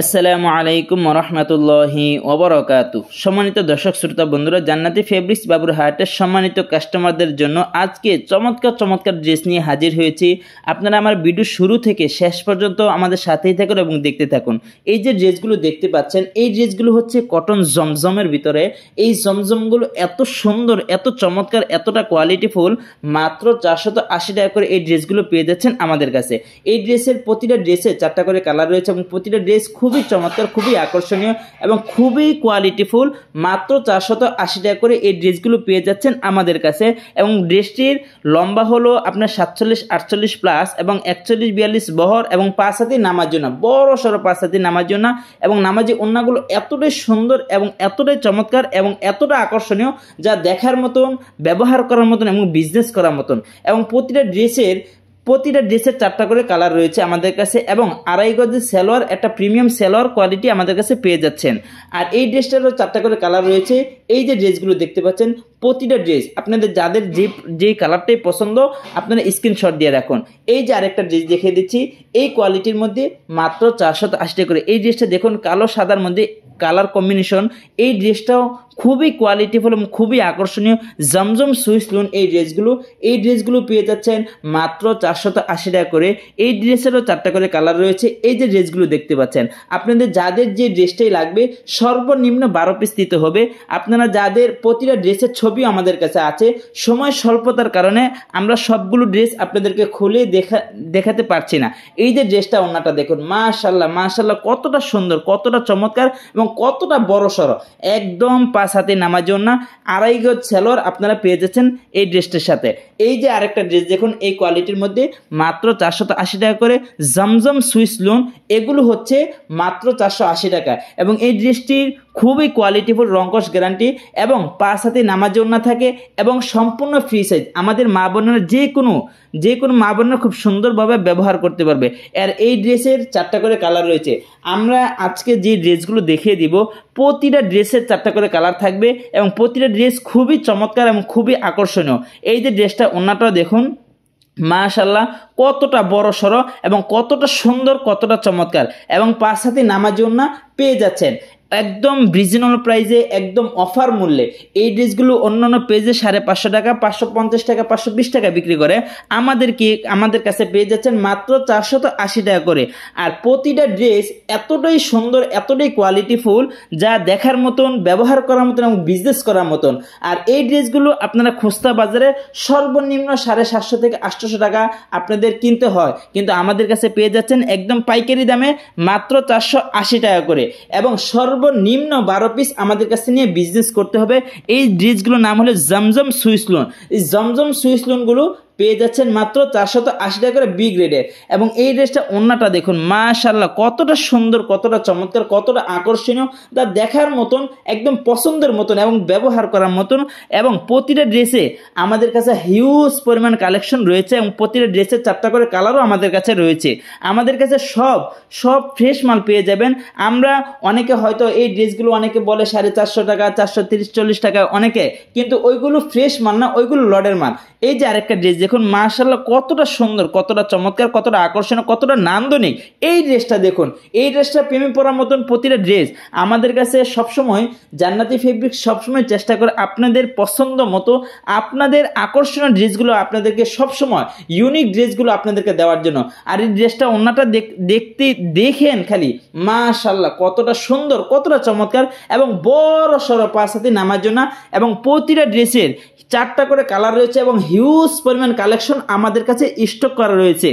আসসালামু আলাইকুম ওরহমতুল্লাহি ওবরাকাতু। সম্মানিত দর্শক শ্রোতা বন্ধুরা, জান্নাতি ফেব্রিক্স বাবুরহাটের সম্মানিত কাস্টমারদের জন্য আজকে চমৎকার ড্রেস নিয়ে হাজির হয়েছি। আপনারা আমার ভিডিও শুরু থেকে শেষ পর্যন্ত আমাদের সাথেই থাকুন এবং দেখতে থাকুন। এই যে ড্রেসগুলো দেখতে পাচ্ছেন, এই ড্রেসগুলো হচ্ছে কটন জমজমের ভিতরে। এই জমজমগুলো এত সুন্দর, এত চমৎকার, এতটা কোয়ালিটিফুল, মাত্র 480 টাকা করে এই ড্রেসগুলো পেয়ে যাচ্ছেন আমাদের কাছে। এই ড্রেসের প্রতিটা ড্রেসে 4টা করে কালার রয়েছে এবং প্রতিটা ড্রেস খুবই চমৎকার, খুবই আকর্ষণীয় এবং খুবই কোয়ালিটিফুল। মাত্র 480 টাকা করে এই ড্রেসগুলো পেয়ে যাচ্ছেন আমাদের কাছে। এবং ড্রেসটির লম্বা হলো আপনার 47-48 প্লাস এবং 41-42 বহর এবং 5 হাতি নামার জন্য, বড় সড়ো 5 হাতি নামার জন্য। এবং নামাজি ওড়নাগুলো এতটাই সুন্দর এবং এতটাই চমৎকার এবং এতটা আকর্ষণীয়, যা দেখার মতন, ব্যবহার করার মতন এবং বিজনেস করার মতন। এবং প্রতিটা ড্রেসের 4টা করে কালার রয়েছে আমাদের কাছে এবং 2.5 গজের সালোয়ার, একটা প্রিমিয়াম সালোয়ার কোয়ালিটি আমাদের কাছে পেয়ে যাচ্ছেন। আর এই ড্রেসটারও 4টা করে কালার রয়েছে। এই যে ড্রেসগুলো দেখতে পাচ্ছেন, প্রতিটা ড্রেস আপনাদের যাদের যেই কালারটাই পছন্দ আপনারা স্ক্রিনশট দিয়ে রাখুন। এই যে আরেকটা ড্রেস দেখিয়ে দিচ্ছি, এই কোয়ালিটির মধ্যে মাত্র 480 টাকা করে। এই ড্রেসটা দেখুন, কালো সাদার মধ্যে কালার কম্বিনেশন। এই ড্রেসটাও খুবই কোয়ালিটিফুল এবং খুবই আকর্ষণীয়। জমজম সুইস লোন এই ড্রেসগুলো পেয়ে যাচ্ছেন মাত্র 480 টাকা করে। এই ড্রেসেরও 4টা করে কালার রয়েছে। এই যে ড্রেসগুলো দেখতে পাচ্ছেন, আপনাদের যাদের যে ড্রেসটাই লাগবে সর্বনিম্ন 12 পিস দিতে হবে। আপনারা যাদের প্রতিটা ড্রেসের ছবি আমাদের কাছে আছে, সময় স্বল্পতার কারণে আমরা সবগুলো ড্রেস আপনাদেরকে খুলে দেখাতে পারছি না। এই যে ড্রেসটা, ওড়নাটা দেখুন, মাশাআল্লাহ কতটা সুন্দর, কতটা চমৎকার এবং কতটা বড় সড়ো। একদম 5 হাতে নামার জন্য 2.5 গজ সালোয়ার আপনারা পেয়ে যাচ্ছেন এই ড্রেসটার সাথে। এই যে আরেকটা ড্রেস দেখুন, এই কোয়ালিটির মধ্যে মাত্র 480 টাকা করে। জমজম সুইস লোন, এগুলো হচ্ছে মাত্র 480 টাকা। এবং এই ড্রেসটির খুবই কোয়ালিটিফুল, রংকশ গ্যারান্টি এবং 5 হাতে নামার জন্য থাকে এবং সম্পূর্ণ ফ্রি সাইজ। আমাদের মা বোনেরা যে কোনো মা বোনেরা খুব সুন্দরভাবে ব্যবহার করতে পারবে। আর এই ড্রেসের 4টা করে কালার রয়েছে। আমরা আজকে যে ড্রেসগুলো দেখিয়ে দিব, প্রতিটা ড্রেসের 4টা করে কালার থাকবে এবং প্রতিটা ড্রেস খুবই চমৎকার এবং খুবই আকর্ষণীয়। এই যে ড্রেসটা, ওড়নাটাও দেখুন, মাশাআল্লাহ কতটা বড় সড়ো এবং কতটা সুন্দর, কতটা চমৎকার। এবং 5 হাতে নামার জন্য পেয়ে যাচ্ছেন একদম রিজনেবল প্রাইসে, একদম অফার মূল্যে। এই ড্রেসগুলো অন্যান্য পেজে 550 টাকা, 550 টাকা, 520 টাকা বিক্রি করে। আমাদের কাছে পেয়ে যাচ্ছেন মাত্র 480 টাকা করে। আর প্রতিটা ড্রেস এতটাই সুন্দর, এতটাই কোয়ালিটিফুল, যা দেখার মতন, ব্যবহার করার মতন এবং বিজনেস করার মতন। আর এই ড্রেসগুলো আপনারা খুচরা বাজারে সর্বনিম্ন 750 থেকে 800 টাকা আপনাদের কিনতে হয়, কিন্তু আমাদের কাছে পেয়ে যাচ্ছেন একদম পাইকারি দামে মাত্র 480 টাকা করে। এবং সর্বনিম্ন 12 পিস আমাদের কাছে নিয়ে বিজনেস করতে হবে। এই ড্রেসগুলোর নাম হলো জমজম সুইস লোন। এই জমজম সুইস লোনগুলো পেয়ে যাচ্ছেন মাত্র 480 টাকা করে বি গ্রেডের। এবং এই ড্রেসটা, ওড়নাটা দেখুন, মাশাআল্লাহ কতটা সুন্দর, কতটা চমৎকার, কতটা আকর্ষণীয়, তা দেখার মতন, একদম পছন্দের মতন এবং ব্যবহার করার মতন। এবং প্রতিটা ড্রেসে আমাদের কাছে হিউজ পরিমাণ কালেকশন রয়েছে এবং প্রতিটা ড্রেসের 4টা করে কালারও আমাদের কাছে রয়েছে। আমাদের কাছে সব ফ্রেশ মাল পেয়ে যাবেন। আমরা অনেকে হয়তো এই ড্রেসগুলো অনেকে বলে 450 টাকা, 430-40 টাকা অনেকে, কিন্তু ওইগুলো ফ্রেশ মাল না, ওইগুলো লডের মাল। এই যে আরেকটা ড্রেস দেখুন, মাশাআল্লাহ কতটা সুন্দর, কতটা চমৎকার, কতটা আকর্ষণীয়, কতটা নান্দনিক। এই ড্রেসটা দেখুন, এই ড্রেসটা প্রেমে পড়ার মতন প্রতিটা ড্রেস আমাদের কাছে সবসময়। জান্নাতি ফেব্রিক্স সবসময় চেষ্টা করে আপনাদের পছন্দ মতো, আপনাদের আকর্ষণীয় ড্রেসগুলো আপনাদেরকে সবসময়, ইউনিক ড্রেসগুলো আপনাদেরকে দেওয়ার জন্য। আর এই ড্রেসটা, ওড়নাটা দেখেন খালি, মাশাআল্লাহ কতটা সুন্দর, কতটা চমৎকার এবং বড় সড়ো 5 হাতে নামার জন্য। এবং প্রতিটা ড্রেসের 4টা করে কালার রয়েছে এবং হিউজ পরিমাণ কালেকশন আমাদের কাছে স্টক করা রয়েছে।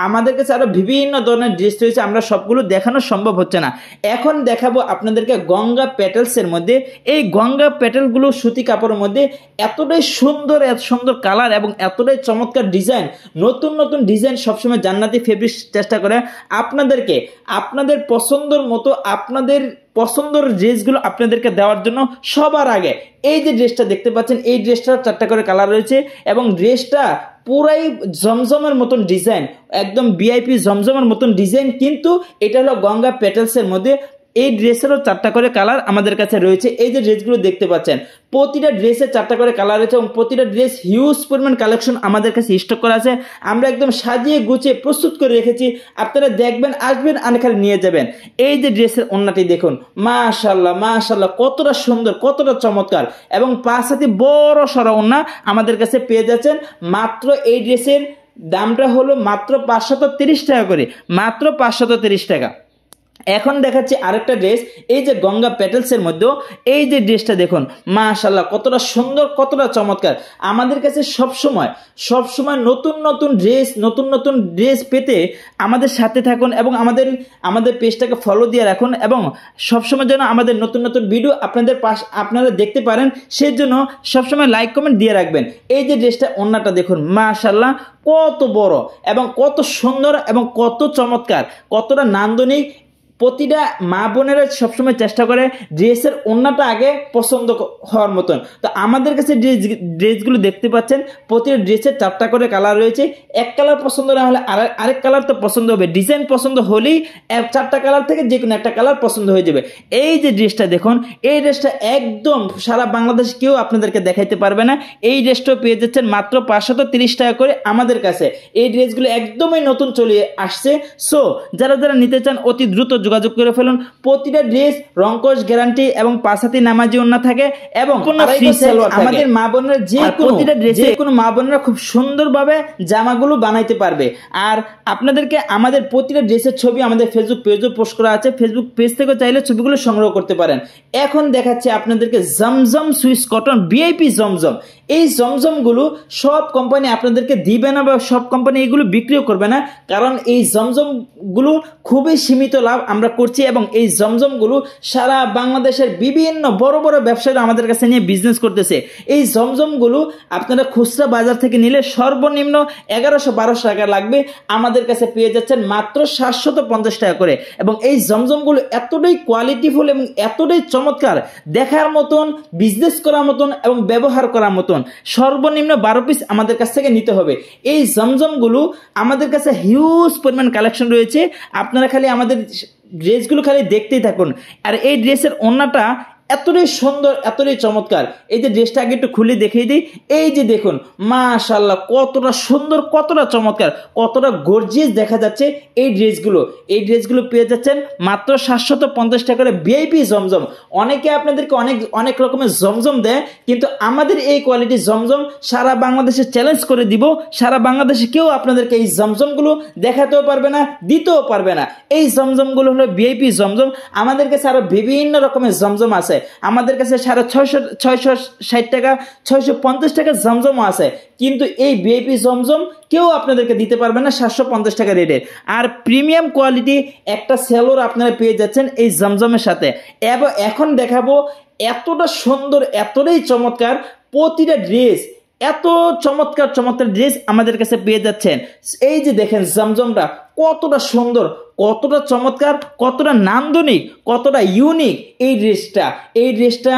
আমাদের কাছে আরো বিভিন্ন ধরনের ড্রেস রয়েছে, আমরা সবগুলো দেখানো সম্ভব হচ্ছে না। এখন দেখাবো আপনাদেরকে গঙ্গা প্যাটেলসের মধ্যে। এই গঙ্গা প্যাটেলগুলো সুতি কাপড়ের মধ্যে এতটাই সুন্দর, এত সুন্দর কালার এবং এতটাই চমৎকার ডিজাইন, নতুন ডিজাইন সবসময় জান্নাতি ফেব্রিক্স চেষ্টা করে আপনাদেরকে আপনাদের পছন্দের মতো, আপনাদের পছন্দের ড্রেসগুলো আপনাদেরকে দেওয়ার জন্য। সবার আগে এই যে ড্রেসটা দেখতে পাচ্ছেন, এই ড্রেসটার 4টা করে কালার রয়েছে এবং ড্রেসটা পুরাই জমজমের মতন ডিজাইন, একদম ভিআইপি জমজমের মতন ডিজাইন, কিন্তু এটা হলো গঙ্গা প্যাটেলসের মধ্যে। এই ড্রেসেরও 4টা করে কালার আমাদের কাছে রয়েছে। এই যে ড্রেসগুলো দেখতে পাচ্ছেন, প্রতিটা ড্রেসের 4টা করে কালার রয়েছে এবং প্রতিটা ড্রেস হিউজ পরিমাণ কালেকশন আমাদের কাছে স্টক করা আছে। আমরা একদম সাজিয়ে গুছিয়ে প্রস্তুত করে রেখেছি, আপনারা দেখবেন, আসবেন, আনখানে নিয়ে যাবেন। এই যে ড্রেসের ওড়নাটি দেখুন, মাশাআল্লাহ মাশাআল্লাহ, কতটা সুন্দর, কতটা চমৎকার এবং 5 হাতে বড় সড়ো ওড়না আমাদের কাছে পেয়ে যাচ্ছেন। মাত্র এই ড্রেসের দামটা হলো মাত্র 530 টাকা করে, মাত্র 530 টাকা। এখন দেখাচ্ছি আরেকটা ড্রেস, এই যে গঙ্গা প্যাটেলসের মধ্যে এই যে ড্রেসটা দেখুন, মাশাআল্লাহ কতটা সুন্দর, কতটা চমৎকার। আমাদের কাছে সবসময় নতুন নতুন ড্রেস পেতে আমাদের সাথে থাকুন এবং আমাদের পেজটাকে ফলো দিয়ে রাখুন এবং সবসময় যেন আমাদের নতুন ভিডিও আপনারা দেখতে পারেন, সেই জন্য সবসময় লাইক কমেন্ট দিয়ে রাখবেন। এই যে ড্রেসটা, ওড়নাটা দেখুন, মাশাআল্লাহ কত বড় এবং কত সুন্দর এবং কত চমৎকার, কতটা নান্দনিক। প্রতিটা মা বোনেরা সবসময় চেষ্টা করে ড্রেসের ওড়নাটা আগে পছন্দ হওয়ার মতন। তো আমাদের কাছে ড্রেসগুলো দেখতে পাচ্ছেন, প্রতিটা ড্রেসের 4টা করে কালার রয়েছে। এক কালার পছন্দ না হলে আরেক কালার তো পছন্দ হবে, ডিজাইন পছন্দ হলেই 4টা কালার থেকে যে কোনো একটা কালার পছন্দ হয়ে যাবে। এই যে ড্রেসটা দেখুন, এই ড্রেসটা একদম সারা বাংলাদেশ কেউ আপনাদেরকে দেখাইতে পারবে না। এই ড্রেসটাও পেয়ে যাচ্ছেন মাত্র 530 টাকা করে আমাদের কাছে। এই ড্রেসগুলো একদমই নতুন চলে আসছে। সো যারা নিতে চান অতি দ্রুত যোগাযোগ করে ফেলুন। প্রতিটা ড্রেস রংকশ গ্যারান্টি এবং 5 হাতে নামাজি ওড়না থাকে এবং আমাদের মা বোনেরা প্রতিটা ড্রেসে কোনো মা বোনেরা খুব সুন্দরভাবে জামাগুলো বানাইতে পারবে। আর আপনাদেরকে আমাদের প্রতিটা ড্রেসের ছবি আমাদের ফেসবুক পেজও পোস্ট করা আছে, ফেসবুক পেজ থেকে চাইলে ছবিগুলো সংগ্রহ করতে পারেন। এখন দেখাচ্ছি আপনাদেরকে জমজম সুইস কটন ভিআইপি জমজম। এই জমজমগুলো সব কোম্পানি আপনাদেরকে দিবে না বা সব কোম্পানি এগুলো বিক্রিও করবে না, কারণ এই জমজমগুলো খুবই সীমিত লাভ আমরা করছি এবং এই জমজমগুলো সারা বাংলাদেশের বিভিন্ন বড় ব্যবসায়ীরা আমাদের কাছে নিয়ে বিজনেস করতেছে। এই জমজমগুলো আপনারা খুচরা বাজার থেকে নিলে সর্বনিম্ন 1100-1200 টাকা লাগবে, আমাদের কাছে পেয়ে যাচ্ছেন মাত্র 750 টাকা করে। এবং এই জমজমগুলো এতটাই কোয়ালিটিফুল এবং এতটাই চমৎকার, দেখার মতন, বিজনেস করার মতন এবং ব্যবহার করার মতন। সর্বনিম্ন 12 পিস আমাদের কাছ থেকে নিতে হবে। এই জমজমগুলো আমাদের কাছে হিউজ পরিমাণ কালেকশন রয়েছে, আপনারা খালি আমাদের ড্রেসগুলো খালি দেখতেই থাকুন। আর এই ড্রেসের ওড়নাটা এতটাই সুন্দর, এতটাই চমৎকার। এই যে ড্রেসটা আগে একটু খুলে দেখিয়ে দিই, এই যে দেখুন, মাশাআল্লাহ কতটা সুন্দর, কতটা চমৎকার, কতটা গর্জিয়াস দেখা যাচ্ছে এই ড্রেসগুলো পেয়ে যাচ্ছেন মাত্র 750 টাকা করে ভিআইপি জমজম। অনেকে আপনাদেরকে অনেক রকমের জমজম দেয়, কিন্তু আমাদের এই কোয়ালিটির জমজম সারা বাংলাদেশে চ্যালেঞ্জ করে দিব। সারা বাংলাদেশে কেউ আপনাদেরকে এই জমজমগুলো দেখাতেও পারবে না, দিতেও পারবে না। এই জমজমগুলো হলো ভিআইপি জমজম। আমাদের কাছে আরো বিভিন্ন রকমের জমজম আছে, আমাদের কাছে 660 টাকা, 650 টাকা জমজমও আছে, কিন্তু এই ভিআইপি জমজম কেউ আপনাদেরকে দিতে পারবে না 750 টাকা রেটে। আর প্রিমিয়াম কোয়ালিটি একটা সেলোর আপনারা পেয়ে যাচ্ছেন এই জমজমের সাথে। এবং এখন দেখাবো এতটা সুন্দর, এতটাই চমৎকার, প্রতিটা ড্রেস এত চমৎকার ড্রেস আমাদের কাছে পেয়ে যাচ্ছেন। এই যে দেখেন জমজমটা কতটা সুন্দর, কতটা চমৎকার, কতটা নান্দনিক, কতটা ইউনিক। এই ড্রেসটা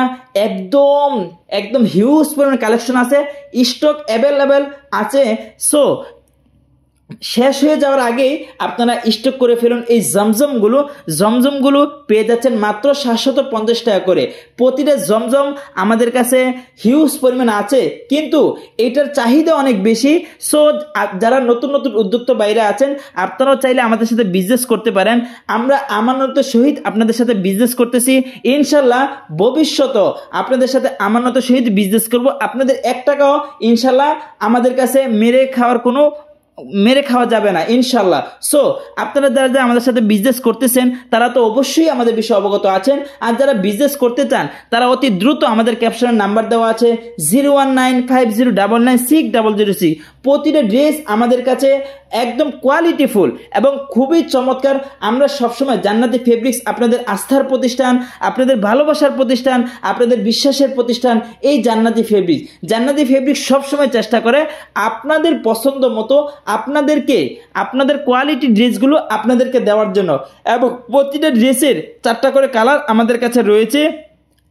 একদম হিউজ পরিমাণ কালেকশন আছে, স্টক অ্যাভেলেবেল আছে। সো শেষ হয়ে যাওয়ার আগেই আপনারা স্টক করে ফেলুন। এই জমজমগুলো পেয়ে যাচ্ছেন মাত্র 750 টাকা করে। প্রতিটা জমজম আমাদের কাছে হিউজ পরিমাণ আছে, কিন্তু এটার চাহিদা অনেক বেশি। সো যারা নতুন উদ্যোক্তা বাইরে আছেন, আপনারাও চাইলে আমাদের সাথে বিজনেস করতে পারেন। আমরা আমানতের সহিত আপনাদের সাথে বিজনেস করতেছি, ইনশাল্লাহ ভবিষ্যতেও আপনাদের সাথে আমানতের সহিত বিজনেস করব। আপনাদের 1 টাকাও ইনশাল্লাহ আমাদের কাছে মেরে খাওয়া যাবে না ইনশাল্লাহ। সো আপনারা যারা আমাদের সাথে বিজনেস করতেছেন তারা তো অবশ্যই আমাদের বিষয়ে অবগত আছেন, আর যারা বিজনেস করতে চান তারা অতি দ্রুত আমাদের ক্যাপশনের নাম্বার দেওয়া আছে 0195099606। প্রতিটা ড্রেস আমাদের কাছে একদম কোয়ালিটিফুল এবং খুবই চমৎকার। আমরা সবসময় জান্নাতি ফেব্রিক্স আপনাদের আস্থার প্রতিষ্ঠান, আপনাদের ভালোবাসার প্রতিষ্ঠান, আপনাদের বিশ্বাসের প্রতিষ্ঠান। এই জান্নাতি ফেব্রিক্স সবসময় চেষ্টা করে আপনাদের পছন্দ মতো আপনাদের কোয়ালিটি ড্রেসগুলো আপনাদেরকে দেওয়ার জন্য। এবং প্রতিটা ড্রেসের 4টা করে কালার আমাদের কাছে রয়েছে।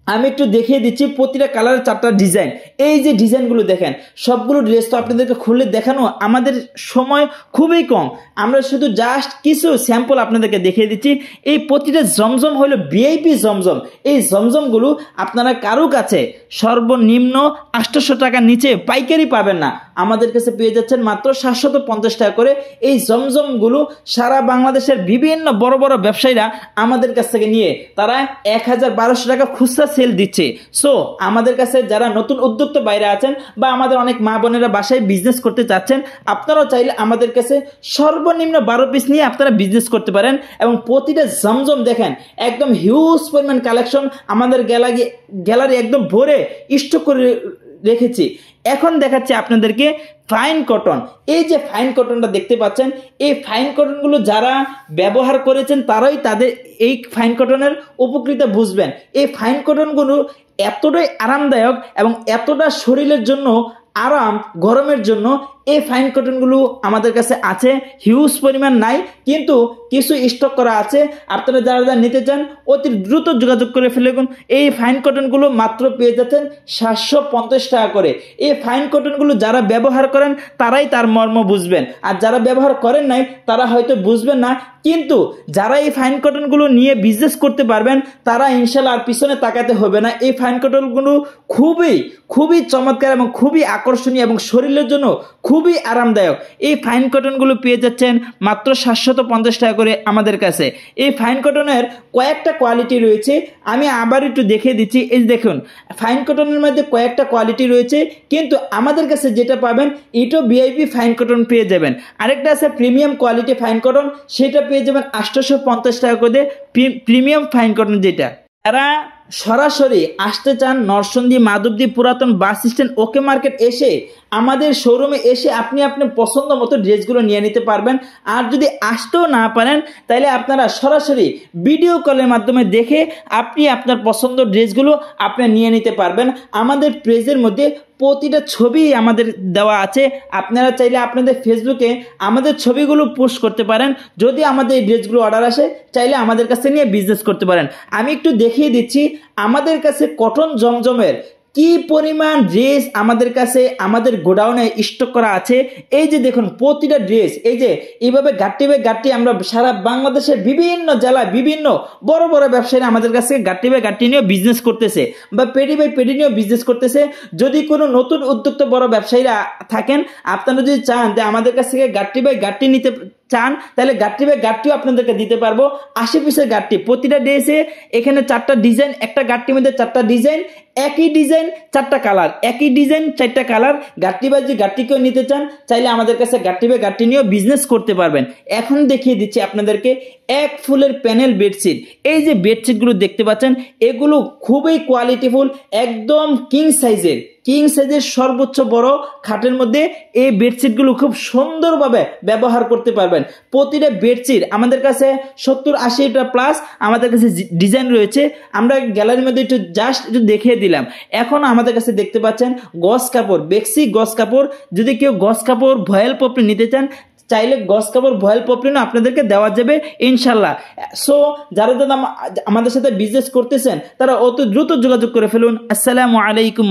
আমি একটু দেখিয়ে দিচ্ছি প্রতিটা কালারের 4টা ডিজাইন। এই যে ডিজাইনগুলো দেখেন, সবগুলো ড্রেস তো আপনাদেরকে খুলে দেখানো আমাদের সময় খুবই কম, আমরা শুধু জাস্ট কিছু স্যাম্পল আপনাদেরকে দেখিয়ে দিচ্ছি। এই প্রতিটা জমজম হলো ভিআইপি জমজম। এই জমজমগুলো আপনারা কারো কাছে সর্বনিম্ন 800 টাকার নিচে পাইকারি পাবেন না, আমাদের কাছে পেয়ে যাচ্ছেন মাত্র 750 টাকা করে। এই জমজমগুলো সারা বাংলাদেশের বিভিন্ন বড় বড় ব্যবসায়ীরা আমাদের কাছ থেকে নিয়ে তারা 1000-1200 টাকা খুচরা সেল দিচ্ছে। সো আমাদের কাছে যারা নতুন উদ্যোক্তা বাইরে আছেন বা আমাদের অনেক মা বোনেরা বাসায় বিজনেস করতে চাচ্ছেন, আপনারাও চাইলে আমাদের কাছে সর্বনিম্ন 12 পিস নিয়ে আপনারা বিজনেস করতে পারেন। এবং প্রতিটা জমজম দেখেন একদম হিউজ পরিমাণ কালেকশন আমাদের গ্যালারি একদম ভরে স্টক করে রেখেছি। এখন দেখাচ্ছি আপনাদেরকে ফাইন কটন। এই যে ফাইন কটনটা দেখতে পাচ্ছেন, এই ফাইন কটনগুলো যারা ব্যবহার করেছেন তারাই তাদের এই ফাইন কটনের উপকৃত বুঝবেন। এই ফাইন কটনগুলো এতটাই আরামদায়ক এবং এতটা শরীরের জন্য আরাম, গরমের জন্য এই ফাইন কটনগুলো আমাদের কাছে আছে, হিউজ পরিমাণ নাই কিন্তু কিছু স্টক করা আছে। আপনারা যারা যারা নিতে চান অতি দ্রুত যোগাযোগ করে ফেলুন। এই ফাইন কটনগুলো মাত্র পেয়ে যাচ্ছেন 750 টাকা করে। এই ফাইন কটনগুলো যারা ব্যবহার করেন তারাই তার মর্ম বুঝবেন, আর যারা ব্যবহার করেন নাই তারা হয়তো বুঝবেন না। কিন্তু যারা এই ফাইন কটনগুলো নিয়ে বিজনেস করতে পারবেন তারা ইনশাল্লাহ আর পিছনে তাকাতে হবে না। এই ফাইন কটনগুলো খুবই খুবই চমৎকার এবং খুবই আকর্ষণীয় এবং শরীরের জন্য খুবই আরামদায়ক। এই ফাইন কটনগুলো পেয়ে যাচ্ছেন মাত্র 750 টাকা করে আমাদের কাছে। এই ফাইন কটনের কয়েকটা কোয়ালিটি রয়েছে, আমি আবার একটু দেখিয়ে দিচ্ছি। এই দেখুন, ফাইন কটনের মধ্যে কয়েকটা কোয়ালিটি রয়েছে, কিন্তু আমাদের কাছে যেটা পাবেন এটাও ভিআইপি ফাইন কটন পেয়ে যাবেন। আরেকটা আছে প্রিমিয়াম কোয়ালিটি ফাইন কটন, সেটা পেয়ে যাবেন 850 টাকা করে প্রিমিয়াম ফাইন কটন। যেটা যারা সরাসরি আসতে চান নরসিংদী মাধবদী পুরাতন বাস স্ট্যান্ড ওকে মার্কেট এসে আমাদের শোরুমে এসে আপনি আপনার পছন্দ মতো ড্রেসগুলো নিয়ে নিতে পারবেন। আর যদি আসতেও না পারেন তাহলে আপনারা সরাসরি ভিডিও কলের মাধ্যমে দেখে আপনি আপনার পছন্দ ড্রেসগুলো আপনি নিয়ে নিতে পারবেন। আমাদের পেজের মধ্যে প্রতিটা ছবি আমাদের দেওয়া আছে, আপনারা চাইলে আপনাদের ফেসবুকে আমাদের ছবিগুলো পোস্ট করতে পারেন। যদি আমাদের এই ড্রেসগুলো অর্ডার আসে চাইলে আমাদের কাছে নিয়ে বিজনেস করতে পারেন। আমি একটু দেখিয়ে দিচ্ছি আমাদের কাছে কটন জমজমের কি পরিমাণ ড্রেস আমাদের কাছে আমাদের গোডাউনে স্টক করা আছে। এই যে দেখুন প্রতিটা ড্রেস, এই যে এইভাবে গাঁট্টি বাই গাঁট্টি আমরা সারা বাংলাদেশের বিভিন্ন জেলায় বিভিন্ন বড় বড় ব্যবসায়ীরা আমাদের কাছে গাঁট্টি বাই গাঁট্টি নিয়েও বিজনেস করতেছে বা পেডি বাই পেডি নিয়েও বিজনেস করতেছে। যদি কোনো নতুন উদ্যোক্তা বড় ব্যবসায়ীরা থাকেন, আপনারা যদি চান যে আমাদের কাছ থেকে গাঁট্টি বাই গাঁট্টি নিতে চান তাহলে গাঁট্টি বাই গাঁট্টিও আপনাদেরকে দিতে পারবো। 80 পিসের গাঁট্টি, প্রতিটা ড্রেসে এখানে 4টা ডিজাইন, একটা গাঁট্টির মধ্যে 4টা ডিজাইন, একই ডিজাইন 4টা কালার, একই ডিজাইন 4টা কালার। গাঁট্টি বাই যে গাঁট্টি কেউ নিতে চান চাইলে আমাদের কাছে গাঁট্টি বাই গাঁট্টি নিয়েও বিজনেস করতে পারবেন। এখন দেখিয়ে দিচ্ছি আপনাদেরকে এক ফুলের প্যানেল বেডশিট। এই যে বেডশিটগুলো দেখতে পাচ্ছেন এগুলো খুবই কোয়ালিটিফুল, একদম কিং সাইজের সর্বোচ্চ বড় খাটের মধ্যে এই বেডশিটগুলো খুব সুন্দরভাবে ব্যবহার করতে পারবেন। প্রতিটা বেডশিট আমাদের কাছে 70-80টা প্লাস আমাদের কাছে ডিজাইন রয়েছে। আমরা গ্যালারির মধ্যে একটু দেখিয়ে দিলাম। এখন আমাদের কাছে দেখতে পাচ্ছেন গস কাপড়, বেক্সি গস কাপড়। যদি কেউ গস কাপড় ভয়েল পপড়ি নিতে চান চাইলে গস কাপড় ভয়েল পপড়িও আপনাদেরকে দেওয়া যাবে ইনশাল্লাহ। সো যারা আমাদের সাথে বিজনেস করতেছেন তারা অত দ্রুত যোগাযোগ করে ফেলুন। আসসালামু আলাইকুম।